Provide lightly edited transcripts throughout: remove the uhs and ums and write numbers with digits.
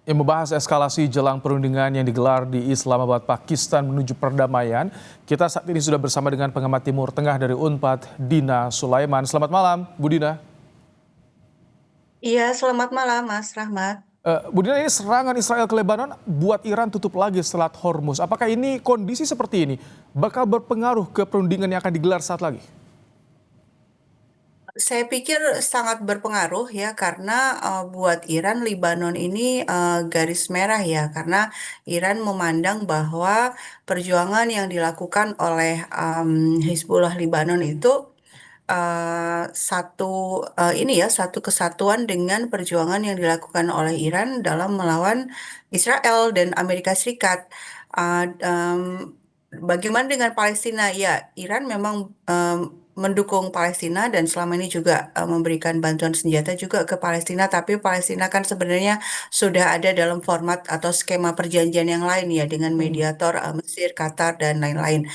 Yang membahas eskalasi jelang perundingan yang digelar di Islamabad, Pakistan menuju perdamaian. Kita saat ini sudah bersama dengan pengamat Timur Tengah dari Unpad, Dina Sulaiman. Selamat malam, Bu Dina. Iya, selamat malam Mas Rahmat. Bu Dina, ini serangan Israel ke Lebanon buat Iran tutup lagi Selat Hormuz. Apakah ini kondisi seperti ini bakal berpengaruh ke perundingan yang akan digelar saat lagi? Saya pikir sangat berpengaruh ya karena buat Iran Lebanon ini garis merah ya karena Iran memandang bahwa perjuangan yang dilakukan oleh Hizbullah Lebanon itu satu ini ya satu kesatuan dengan perjuangan yang dilakukan oleh Iran dalam melawan Israel dan Amerika Serikat. Bagaimana dengan Palestina? Ya, Iran memang mendukung Palestina dan selama ini juga memberikan bantuan senjata juga ke Palestina. Tapi Palestina kan sebenarnya sudah ada dalam format atau skema perjanjian yang lain ya dengan Hmm. mediator Mesir, Qatar dan lain-lain.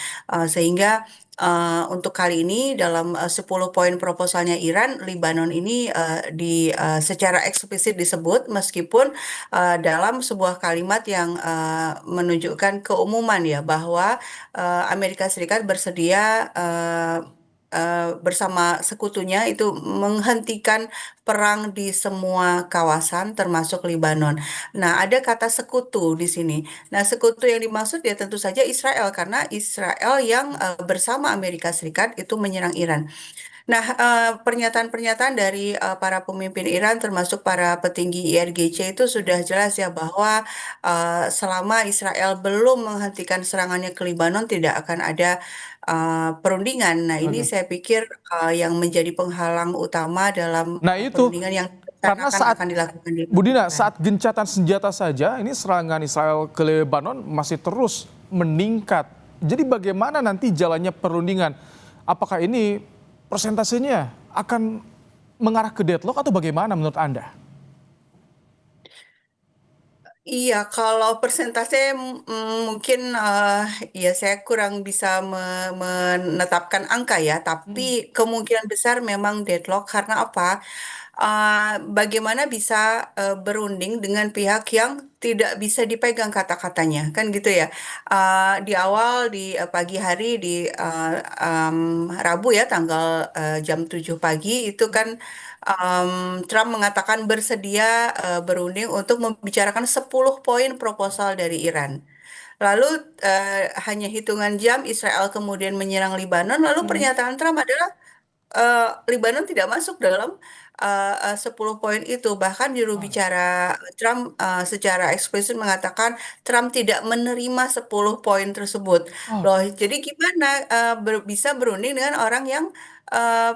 Sehingga untuk kali ini dalam 10 poin proposalnya Iran, Lebanon ini secara eksplisit disebut meskipun dalam sebuah kalimat yang menunjukkan keumuman ya bahwa Amerika Serikat bersedia bersama sekutunya itu menghentikan perang di semua kawasan termasuk Lebanon. Nah, ada kata sekutu di sini. Nah, sekutu yang dimaksud ya tentu saja Israel karena Israel yang bersama Amerika Serikat itu menyerang Iran. Nah, pernyataan-pernyataan dari para pemimpin Iran, termasuk para petinggi IRGC, itu sudah jelas ya bahwa selama Israel belum menghentikan serangannya ke Libanon, tidak akan ada perundingan. Nah, ini Oke. saya pikir yang menjadi penghalang utama dalam Nah itu, perundingan yang karena rencanakan saat akan dilakukan di Bu Dina, Pakistan. saat gencatan senjata saja, ini serangan Israel ke Lebanon masih terus meningkat. Jadi bagaimana nanti jalannya perundingan? Apakah ini persentasenya akan mengarah ke deadlock atau bagaimana menurut Anda? Iya, kalau persentase mungkin ya saya kurang bisa menetapkan angka ya, tapi kemungkinan besar memang deadlock karena apa? Bagaimana bisa berunding dengan pihak yang tidak bisa dipegang kata-katanya, kan gitu ya. Di awal di pagi hari di Rabu ya, tanggal jam 7 pagi itu kan Trump mengatakan bersedia berunding untuk membicarakan 10 poin proposal dari Iran. Lalu hanya hitungan jam Israel kemudian menyerang Libanon, lalu Hmm. pernyataan Trump adalah Libanon tidak masuk dalam 10 poin itu. Bahkan juru bicara Trump secara eksplisit mengatakan Trump tidak menerima 10 poin tersebut. Oh, Loh, jadi gimana bisa berunding dengan orang yang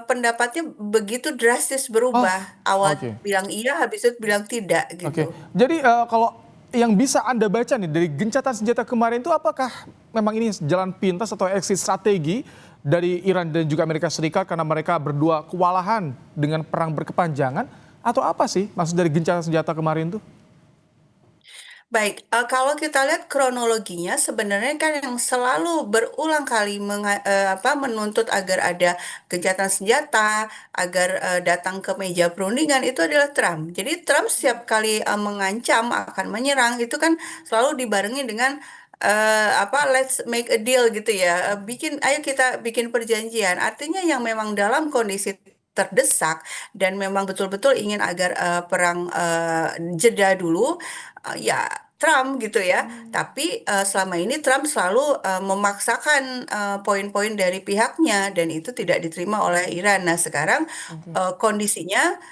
pendapatnya begitu drastis oh, berubah? Awal oke. bilang iya, habis itu bilang tidak gitu. Oke, jadi kalau yang bisa Anda baca nih dari gencatan senjata kemarin itu apakah memang ini jalan pintas atau exit strategi dari Iran dan juga Amerika Serikat karena mereka berdua kewalahan dengan perang berkepanjangan atau apa sih maksud dari gencatan senjata kemarin tuh? Baik, kalau kita lihat kronologinya sebenarnya kan yang selalu berulang kali menuntut agar ada gencatan senjata, agar datang ke meja perundingan itu adalah Trump. Jadi Trump setiap kali mengancam akan menyerang itu kan selalu dibarengi dengan let's make a deal gitu ya. Ayo kita bikin perjanjian. Artinya yang memang dalam kondisi terdesak dan memang betul-betul ingin agar perang jeda dulu ya Trump gitu ya. Tapi selama ini Trump selalu memaksakan poin-poin dari pihaknya dan itu tidak diterima oleh Iran. Nah, sekarang Oke. kondisinya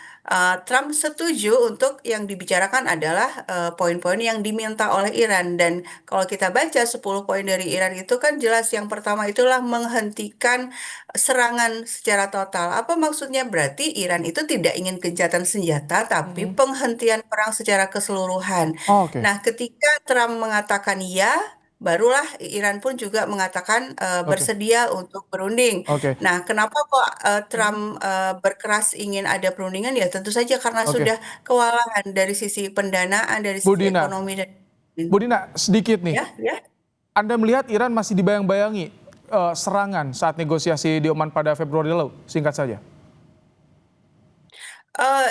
Trump setuju untuk yang dibicarakan adalah poin-poin yang diminta oleh Iran dan kalau kita baca 10 poin dari Iran itu kan jelas yang pertama itulah menghentikan serangan secara total. Apa maksudnya? Berarti Iran itu tidak ingin gencatan senjata tapi Mhm. penghentian perang secara keseluruhan. Oh, oke, Nah, ketika Trump mengatakan ya, barulah Iran pun juga mengatakan oke, bersedia untuk berunding. oke, Nah, kenapa kok Trump berkeras ingin ada perundingan? Ya, tentu saja karena oke. sudah kewalahan dari sisi pendanaan, dari Bu sisi Dina, ekonomi dan Bu Dina sedikit nih. ya, ya. Anda melihat Iran masih dibayang-bayangi serangan saat negosiasi di Oman pada Februari lalu, singkat saja.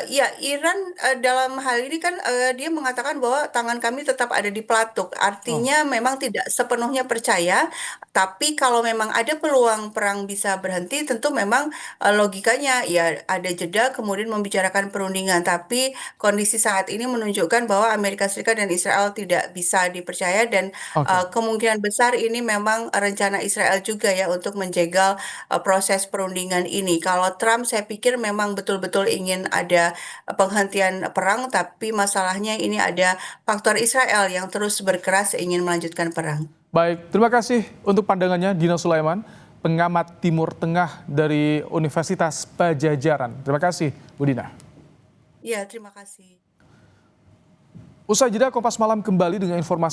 Ya, Iran dalam hal ini kan dia mengatakan bahwa tangan kami tetap ada di pelatuk. Oh, Artinya memang tidak sepenuhnya percaya, tapi kalau memang ada peluang perang bisa berhenti, tentu memang logikanya ya ada jeda kemudian membicarakan perundingan. Tapi kondisi saat ini menunjukkan bahwa Amerika Serikat dan Israel tidak bisa dipercaya dan oke. kemungkinan besar ini memang rencana Israel juga ya untuk menjegal proses perundingan ini. Kalau Trump saya pikir memang betul-betul ingin ada penghentian perang, tapi masalahnya ini ada faktor Israel yang terus berkeras ingin melanjutkan perang. Baik, terima kasih untuk pandangannya Dina Sulaiman, pengamat Timur Tengah dari Universitas Pajajaran. Terima kasih, Bu Dina. Ya, terima kasih. Usai jeda, Kompas Malam kembali dengan informasi